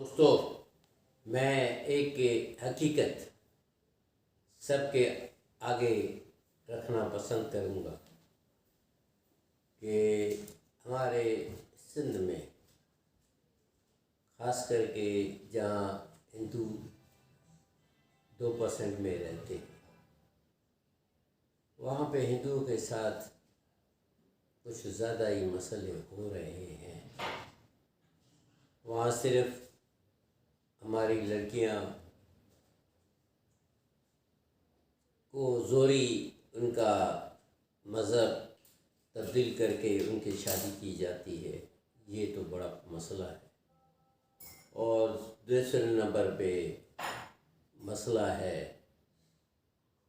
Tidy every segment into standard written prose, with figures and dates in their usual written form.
دوستو، میں ایک حقیقت سب کے آگے رکھنا پسند کروں گا کہ ہمارے سندھ میں خاص کر کے جہاں ہندو 2% میں رہتے ہیں، وہاں پہ ہندوؤں کے ساتھ کچھ زیادہ ہی مسئلے ہو رہے ہیں۔ وہاں صرف ہماری لڑکیاں کو زوری ان کا مذہب تبدیل کر کے ان کی شادی کی جاتی ہے، یہ تو بڑا مسئلہ ہے۔ اور دوسرے نمبر پہ مسئلہ ہے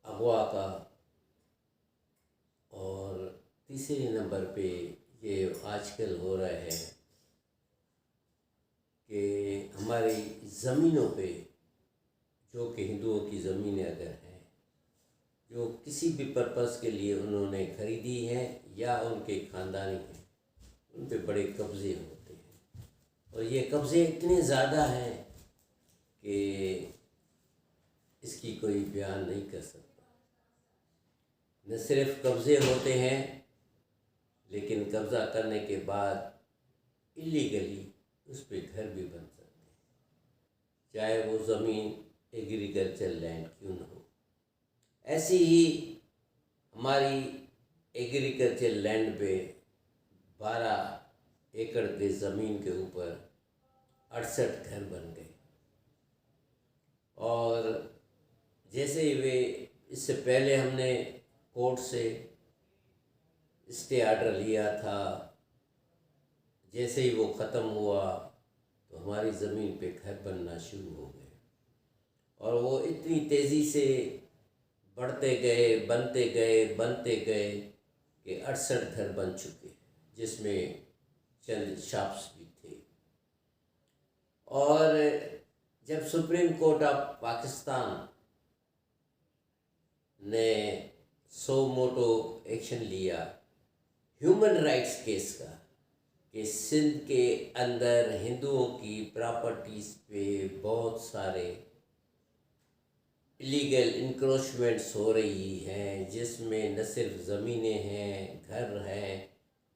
اغوا کا، اور تیسرے نمبر پہ یہ آج کل ہو رہا ہے کہ ہماری زمینوں پہ، جو کہ ہندوؤں کی زمینیں اگر ہیں، جو کسی بھی پرپس کے لیے انہوں نے خریدی ہیں یا ان کے خاندانی ہیں، ان پہ بڑے قبضے ہوتے ہیں، اور یہ قبضے اتنے زیادہ ہیں کہ اس کی کوئی بیان نہیں کر سکتا۔ نہ صرف قبضے ہوتے ہیں، لیکن قبضہ کرنے کے بعد اللیگلی اس پہ گھر بھی بن سکتے ہیں، چاہے وہ زمین ایگریکلچر لینڈ کیوں نہ ہو۔ ایسی ہی ہماری ایگریکلچر لینڈ پہ 12 ایکڑ کے زمین کے اوپر 68 گھر بن گئے، اور جیسے ہی اس سے پہلے ہم نے کورٹ سے اسٹے آرڈر لیا تھا، جیسے ہی وہ ختم ہوا تو ہماری زمین پہ گھر بننا شروع ہو گئے، اور وہ اتنی تیزی سے بڑھتے بنتے گئے کہ 68 گھر بن چکے، جس میں چند شاپس بھی تھے۔ اور جب سپریم کورٹ آف پاکستان نے سو موٹو ایکشن لیا ہیومن رائٹس کیس کا، کہ سندھ کے اندر ہندوؤں کی پراپرٹیز پہ بہت سارے ایلیگل انکروچمنٹس ہو رہی ہیں، جس میں نہ صرف زمینیں ہیں، گھر ہیں،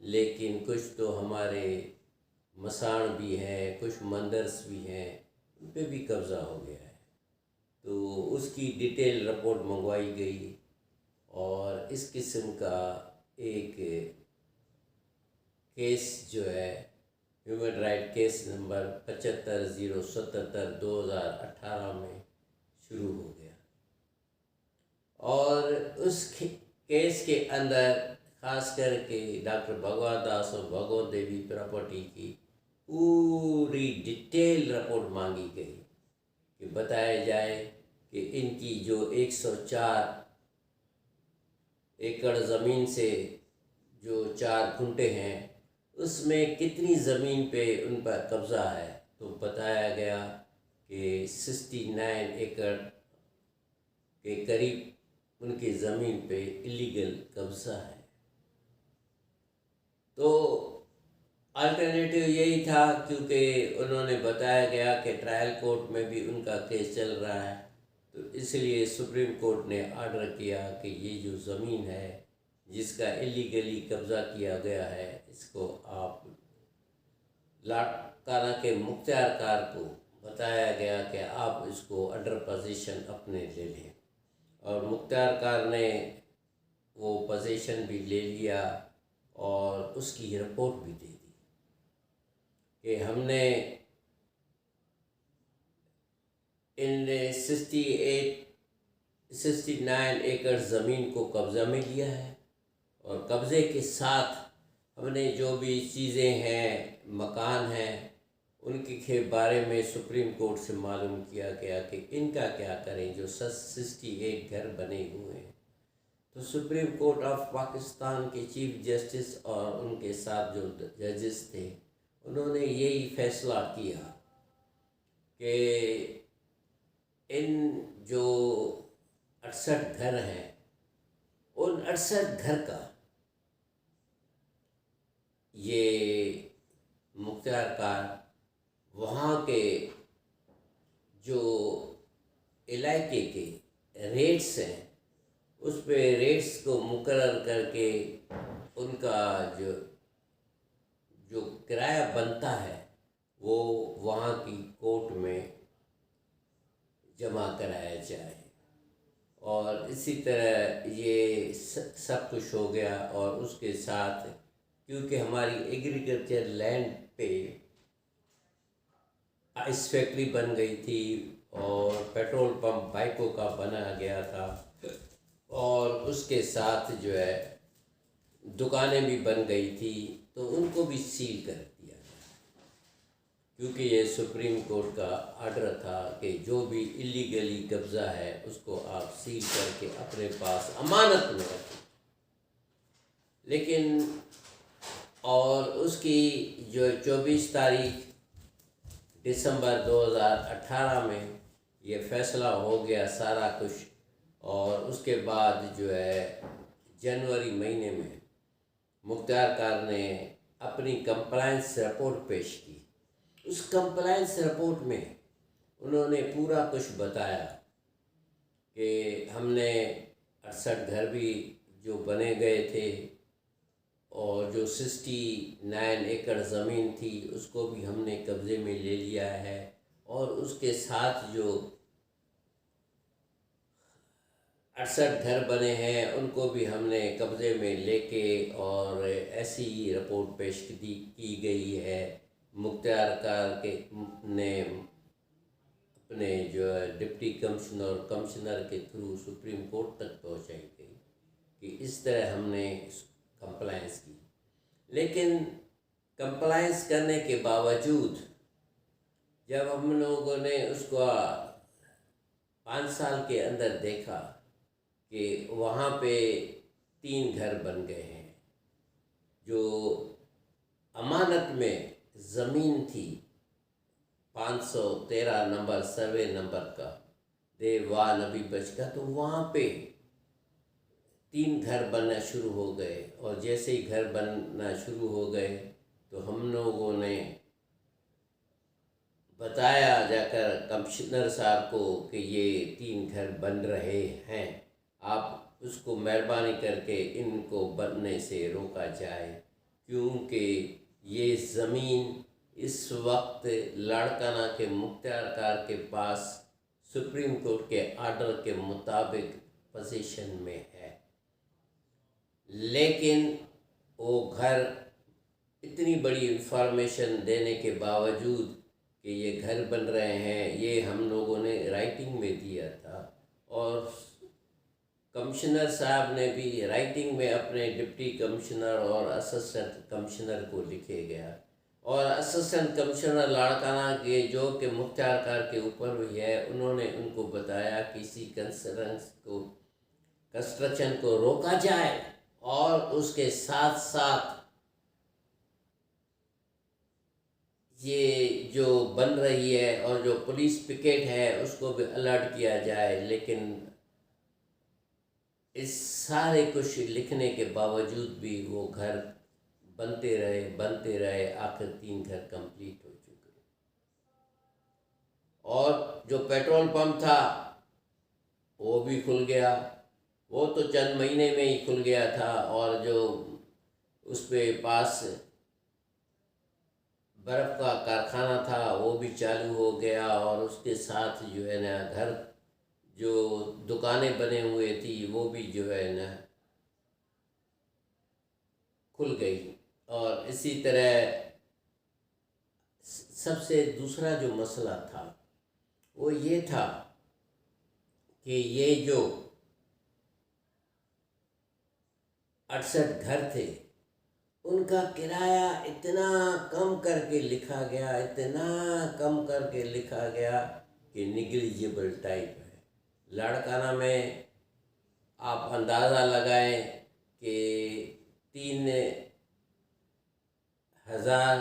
لیکن کچھ تو ہمارے مساڑ بھی ہیں، کچھ مندرس بھی ہیں، ان پہ بھی قبضہ ہو گیا ہے۔ تو اس کی ڈیٹیل رپورٹ منگوائی گئی، اور اس قسم کا ایک کیس جو ہے ہیومن رائٹ کیس نمبر 75/077 2018 میں شروع ہو گیا، اور اس کیس کے اندر خاص کر کے ڈاکٹر بھگوان داس اور بھگوان دیوی پراپرٹی کی پوری ڈیٹیل رپورٹ مانگی گئی، کہ بتایا جائے کہ ان کی جو 104 ایکڑ زمین سے جو 4 گھنٹے ہیں، اس میں کتنی زمین پہ ان پر قبضہ ہے۔ تو بتایا گیا کہ 69 ایکڑ کے قریب ان کی زمین پہ اللیگل قبضہ ہے۔ تو الٹرنیٹیو یہی تھا، کیونکہ انہوں نے بتایا گیا کہ ٹرائل کورٹ میں بھی ان کا کیس چل رہا ہے، تو اس لیے سپریم کورٹ نے آرڈر کیا کہ یہ جو زمین ہے جس کا اللیگلی قبضہ کیا گیا ہے، اس کو آپ لاڑکانہ کے مختار کار کو بتایا گیا کہ آپ اس کو انڈر پوزیشن اپنے لے لیں، اور مختار کار نے وہ پوزیشن بھی لے لیا، اور اس کی رپورٹ بھی دے دی کہ ہم نے ان 69 ایکڑ زمین کو قبضہ میں لیا ہے، اور قبضے کے ساتھ ہم نے جو بھی چیزیں ہیں، مکان ہیں، ان کے بارے میں سپریم کورٹ سے معلوم کیا گیا کہ ان کا کیا کریں، جو 68 گھر بنے ہوئے ہیں۔ تو سپریم کورٹ آف پاکستان کے چیف جسٹس اور ان کے ساتھ جو ججز تھے، انہوں نے یہی فیصلہ کیا کہ ان جو 68 گھر ہیں، ان 68 گھر کا یہ مختار کار وہاں کے جو علاقے کے ریٹس ہیں اس پہ ریٹس کو مقرر کر کے ان کا جو کرایہ بنتا ہے وہ وہاں کی کورٹ میں جمع کرایا جائے، اور اسی طرح یہ سب کچھ ہو گیا۔ اور اس کے ساتھ کیونکہ ہماری ایگریکلچر لینڈ پہ آئس فیکٹری بن گئی تھی اور پیٹرول پمپ بائکوں کا بنا گیا تھا، اور اس کے ساتھ جو ہے دکانیں بھی بن گئی تھی، تو ان کو بھی سیل کر دیا گیا، کیونکہ یہ سپریم کورٹ کا آرڈر تھا کہ جو بھی اللیگلی قبضہ ہے اس کو آپ سیل کر کے اپنے پاس امانت میں رکھیں۔ لیکن اور اس کی جو 24 تاریخ دسمبر 2018 میں یہ فیصلہ ہو گیا سارا کچھ، اور اس کے بعد جو ہے جنوری مہینے میں مختار کار نے اپنی کمپلائنس رپورٹ پیش کی۔ اس کمپلائنس رپورٹ میں انہوں نے پورا کچھ بتایا کہ ہم نے 68 گھر بھی جو بنے گئے تھے، اور جو 69 ایکڑ زمین تھی اس کو بھی ہم نے قبضے میں لے لیا ہے، اور اس کے ساتھ جو 68 گھر بنے ہیں ان کو بھی ہم نے قبضے میں لے کے، اور ایسی ہی رپورٹ پیش کی گئی ہے۔ مختار کار کے نے اپنے جو ڈپٹی کمشنر اور کمشنر کے تھرو سپریم کورٹ تک پہنچائی گئی کہ اس طرح ہم نے کمپلائنس کی۔ لیکن کمپلائنس کرنے کے باوجود جب ہم لوگوں نے اس کو 5 سال کے اندر دیکھا کہ وہاں پہ 3 گھر بن گئے ہیں، جو امانت میں زمین تھی 513 نمبر سروے نمبر کا دیوا نبی بچ کا، تو وہاں پہ 3 گھر بننا شروع ہو گئے، اور جیسے ہی گھر بننا شروع ہو گئے تو ہم لوگوں نے بتایا جا کر کمشنر صاحب کو کہ یہ 3 گھر بن رہے ہیں، آپ اس کو مہربانی کر کے ان کو بننے سے روکا جائے، کیونکہ یہ زمین اس وقت لاڑکانہ کے مختار کار کے پاس سپریم کورٹ کے آرڈر کے مطابق پوزیشن میں ہے۔ لیکن وہ گھر اتنی بڑی انفارمیشن دینے کے باوجود کہ یہ گھر بن رہے ہیں، یہ ہم لوگوں نے رائٹنگ میں دیا تھا، اور کمشنر صاحب نے بھی رائٹنگ میں اپنے ڈپٹی کمشنر اور اسسٹنٹ کمشنر کو لکھے گیا، اور اسسٹنٹ کمشنر لاڑکانہ کے جو کہ مختار کار کے اوپر بھی ہے، انہوں نے ان کو بتایا کسی کنسٹرکشن کو روکا جائے، اور اس کے ساتھ ساتھ یہ جو بن رہی ہے اور جو پولیس پکیٹ ہے اس کو بھی الرٹ کیا جائے۔ لیکن اس سارے کچھ لکھنے کے باوجود بھی وہ گھر بنتے رہے، آخر 3 گھر کمپلیٹ ہو چکے، اور جو پیٹرول پمپ تھا وہ بھی کھل گیا، وہ تو چند مہینے میں ہی کھل گیا تھا، اور جو اس پہ پاس برف کا کارخانہ تھا وہ بھی چالو ہو گیا، اور اس کے ساتھ جو ہے نا گھر جو دکانیں بنے ہوئے تھی وہ بھی جو ہے نا کھل گئی۔ اور اسی طرح سب سے دوسرا جو مسئلہ تھا وہ یہ تھا کہ یہ جو 68 گھر تھے ان کا کرایہ اتنا کم کر کے لکھا گیا کہ نیگلیجبل ٹائپ ہے۔ لاڑکانہ میں آپ اندازہ لگائیں کہ 3,000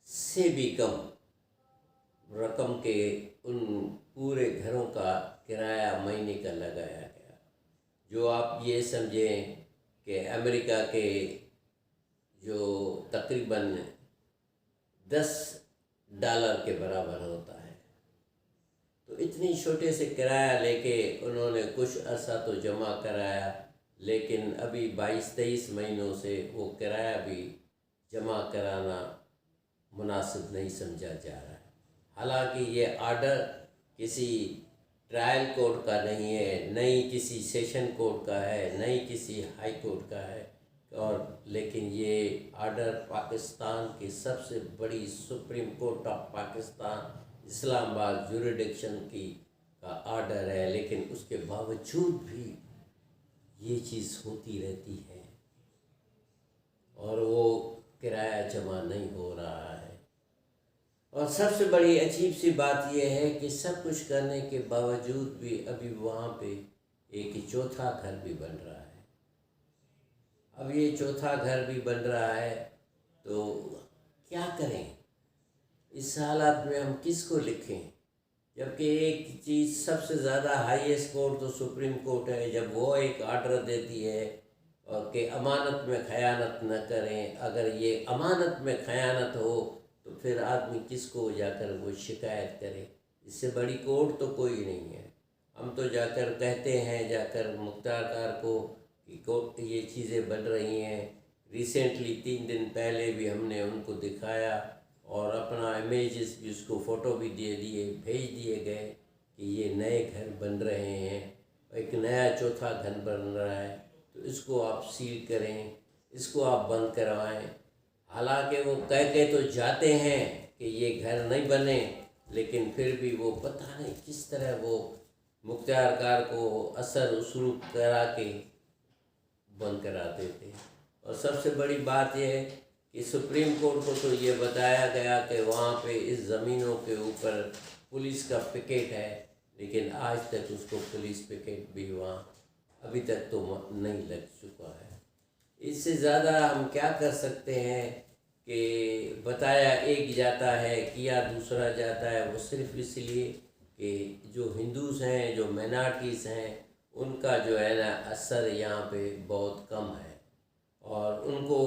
سے بھی کم رقم کے ان پورے گھروں کا کرایہ مہینے کا لگایا گیا، جو آپ یہ سمجھیں کہ امریکہ کے جو تقریباً $10 کے برابر ہوتا ہے۔ اتنی چھوٹے سے کرایہ لے کے انہوں نے کچھ عرصہ تو جمع کرایا، لیکن ابھی 22-23 مہینوں سے وہ کرایہ بھی جمع کرانا مناسب نہیں سمجھا جا رہا ہے۔ حالانکہ یہ آرڈر کسی ٹرائل کورٹ کا نہیں ہے، نہ ہی کسی سیشن کورٹ کا ہے، نہ ہی کسی ہائی کورٹ کا ہے، لیکن یہ آرڈر پاکستان کی سب سے بڑی سپریم کورٹ آف پاکستان اسلام آباد جوریڈکشن کا آرڈر ہے، لیکن اس کے باوجود بھی یہ چیز ہوتی رہتی ہے اور وہ کرایہ جمع نہیں ہو رہا ہے۔ اور سب سے بڑی عجیب سی بات یہ ہے کہ سب کچھ کرنے کے باوجود بھی ابھی وہاں پہ ایک چوتھا گھر بھی بن رہا ہے۔ اب یہ چوتھا گھر بھی بن رہا ہے تو کیا کریں؟ اس حالات میں ہم کس کو لکھیں؟ جبکہ ایک چیز سب سے زیادہ ہائیسٹ کورٹ تو سپریم کورٹ ہے، جب وہ ایک آرڈر دیتی ہے اور کہ امانت میں خیانت نہ کریں، اگر یہ امانت میں خیانت ہو تو پھر آدمی کس کو جا کر وہ شکایت کرے؟ اس سے بڑی کورٹ تو کوئی نہیں ہے۔ ہم تو جا کر کہتے ہیں، جا کر مختار کار کو کہ یہ چیزیں بن رہی ہیں۔ ریسنٹلی 3 دن پہلے بھی ہم نے ان کو دکھایا اور اپنا امیجز بھی، اس کو فوٹو بھی بھیج دیے گئے کہ یہ نئے گھر بن رہے ہیں، ایک نیا چوتھا گھر بن رہا ہے، تو اس کو آپ سیل کریں، اس کو آپ بند کروائیں۔ حالانکہ وہ کہہ کے تو جاتے ہیں کہ یہ گھر نہیں بنے، لیکن پھر بھی وہ پتہ نہیں کس طرح وہ مختار کار کو اثر وسلوک کرا کے بند کرا دیتے ہیں۔ اور سب سے بڑی بات یہ ہے کہ سپریم کورٹ کو تو یہ بتایا گیا کہ وہاں پہ اس زمینوں کے اوپر پولیس کا پکیٹ ہے، لیکن آج تک اس کو پولیس پکیٹ بھی وہاں ابھی تک تو نہیں لگ چکا ہے۔ اس سے زیادہ ہم کیا کر سکتے ہیں کہ بتایا ایک جاتا ہے، کیا دوسرا جاتا ہے، وہ صرف اس لیے کہ جو ہندوز ہیں، جو مائنارٹیز ہیں، ان کا جو ہے نا اثر یہاں پہ بہت کم ہے، اور ان کو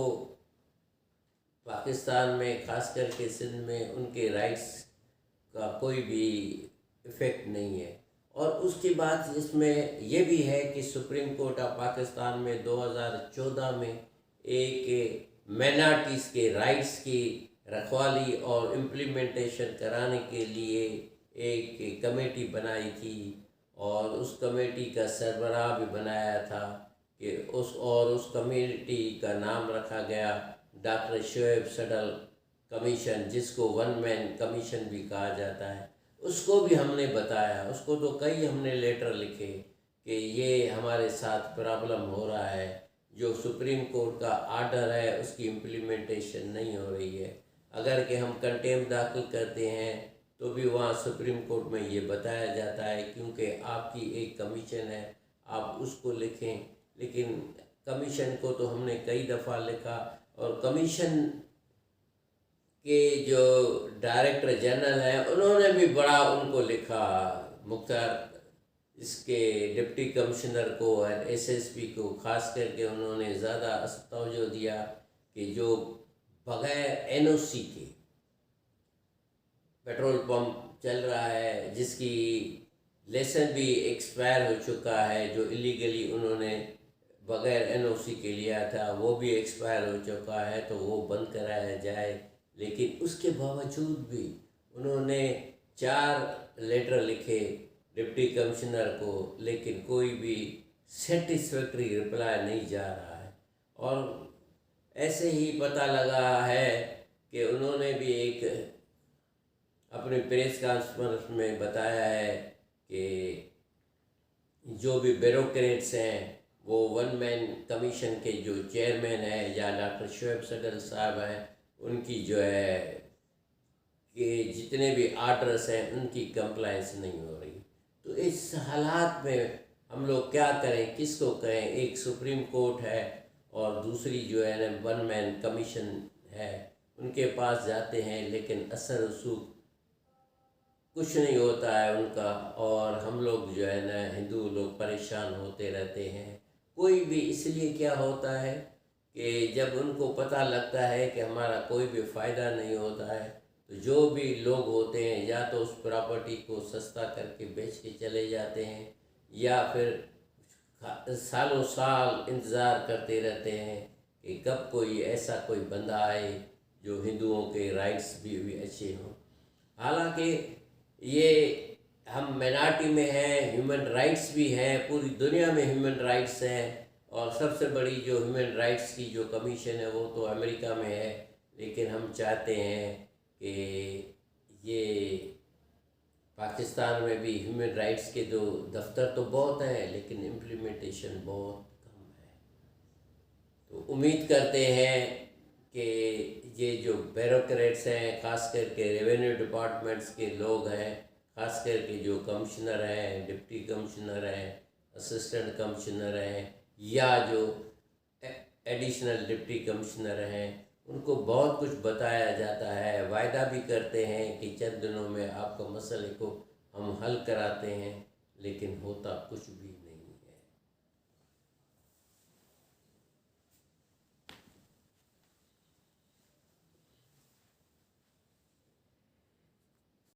پاکستان میں خاص کر کے سندھ میں ان کے رائٹس کا کوئی بھی ایفیکٹ نہیں ہے۔ اور اس کی بات اس میں یہ بھی ہے کہ سپریم کورٹ آف پاکستان میں 2014 میں ایک مائنارٹیز کے رائٹس کی رکھوالی اور امپلیمنٹیشن کرانے کے لیے ایک کمیٹی بنائی تھی، اور اس کمیٹی کا سربراہ بھی بنایا تھا کہ اس کمیٹی کا نام رکھا گیا ڈاکٹر شعیب سڈل کمیشن، جس کو 1 مین کمیشن بھی کہا جاتا ہے۔ اس کو بھی ہم نے بتایا، اس کو تو کئی ہم نے لیٹر لکھے کہ یہ ہمارے ساتھ پرابلم ہو رہا ہے، جو سپریم کورٹ کا آرڈر ہے اس کی امپلیمنٹیشن نہیں ہو رہی ہے۔ اگر کہ ہم کنٹیم داخل کرتے ہیں تو بھی وہاں سپریم کورٹ میں یہ بتایا جاتا ہے کیونکہ آپ کی ایک کمیشن ہے، آپ اس کو لکھیں۔ لیکن کمیشن کو تو ہم نے کئی دفعہ لکھا، اور کمیشن کے جو ڈائریکٹر جنرل ہیں انہوں نے بھی بڑا ان کو لکھا، مختار اس کے ڈپٹی کمشنر کو اور SSP کو، خاص کر کے انہوں نے زیادہ توجہ دیا کہ جو بغیر NOC کے پیٹرول پمپ چل رہا ہے، جس کی لیسن بھی ایکسپائر ہو چکا ہے، جو ایلیگلی انہوں نے بغیر NOC کے لیا تھا وہ بھی ایکسپائر ہو چکا ہے، تو وہ بند کرایا جائے۔ لیکن اس کے باوجود بھی انہوں نے 4 لیٹر لکھے ڈپٹی کمشنر کو، لیکن کوئی بھی سیٹسفیکٹری رپلائی نہیں جا رہا ہے۔ اور ایسے ہی پتہ لگا ہے کہ انہوں نے بھی ایک اپنے پریس کانفرنس میں بتایا ہے کہ جو بھی بیوروکریٹس ہیں وہ 1 مین کمیشن کے جو چیئرمین ہیں یا ڈاکٹر شعیب سڈل صاحب ہیں، ان کی جو ہے کہ جتنے بھی آرڈرس ہیں ان کی کمپلائنس نہیں ہو رہی۔ تو اس حالات میں ہم لوگ کیا کریں، کس کو کہیں؟ ایک سپریم کورٹ ہے اور دوسری جو ہے نا 1 مین کمیشن ہے، ان کے پاس جاتے ہیں لیکن اثر رسوخ کچھ نہیں ہوتا ہے ان کا، اور ہم لوگ جو ہے نا ہندو لوگ پریشان ہوتے رہتے ہیں۔ کوئی بھی اس لیے کیا ہوتا ہے کہ جب ان کو پتہ لگتا ہے کہ ہمارا کوئی بھی فائدہ نہیں ہوتا ہے تو تو جو بھی لوگ ہوتے ہیں یا تو اس پراپرٹی کو سستا کر کے بیچ کے چلے جاتے ہیں یا پھر سالوں سال انتظار کرتے رہتے ہیں کہ کب کوئی ایسا کوئی بندہ آئے جو ہندوؤں کے رائٹس بھی اچھے ہوں. حالانکہ یہ ہم مینارٹی میں ہیں، ہیومن رائٹس بھی ہیں، پوری دنیا میں ہیومن رائٹس ہیں، اور سب سے بڑی جو ہیومن رائٹس کی جو کمیشن ہے وہ تو امریکہ میں ہے. لیکن ہم چاہتے ہیں کہ یہ پاکستان میں بھی ہیومن رائٹس کے جو دفتر تو بہت ہیں لیکن امپلیمنٹیشن بہت کم ہے. تو امید کرتے ہیں کہ یہ جو بیوروکریٹس ہیں، خاص کر کے ریونیو ڈپارٹمنٹس کے لوگ ہیں، خاص کر کے جو کمشنر ہیں، ڈپٹی کمشنر ہیں، اسسٹنٹ کمشنر ہیں یا جو ایڈیشنل ڈپٹی کمشنر ہیں، ان کو بہت کچھ بتایا جاتا ہے، وعدہ بھی کرتے ہیں کہ چند دنوں میں آپ کا مسئلے کو ہم حل کراتے ہیں، لیکن ہوتا کچھ بھی نہیں.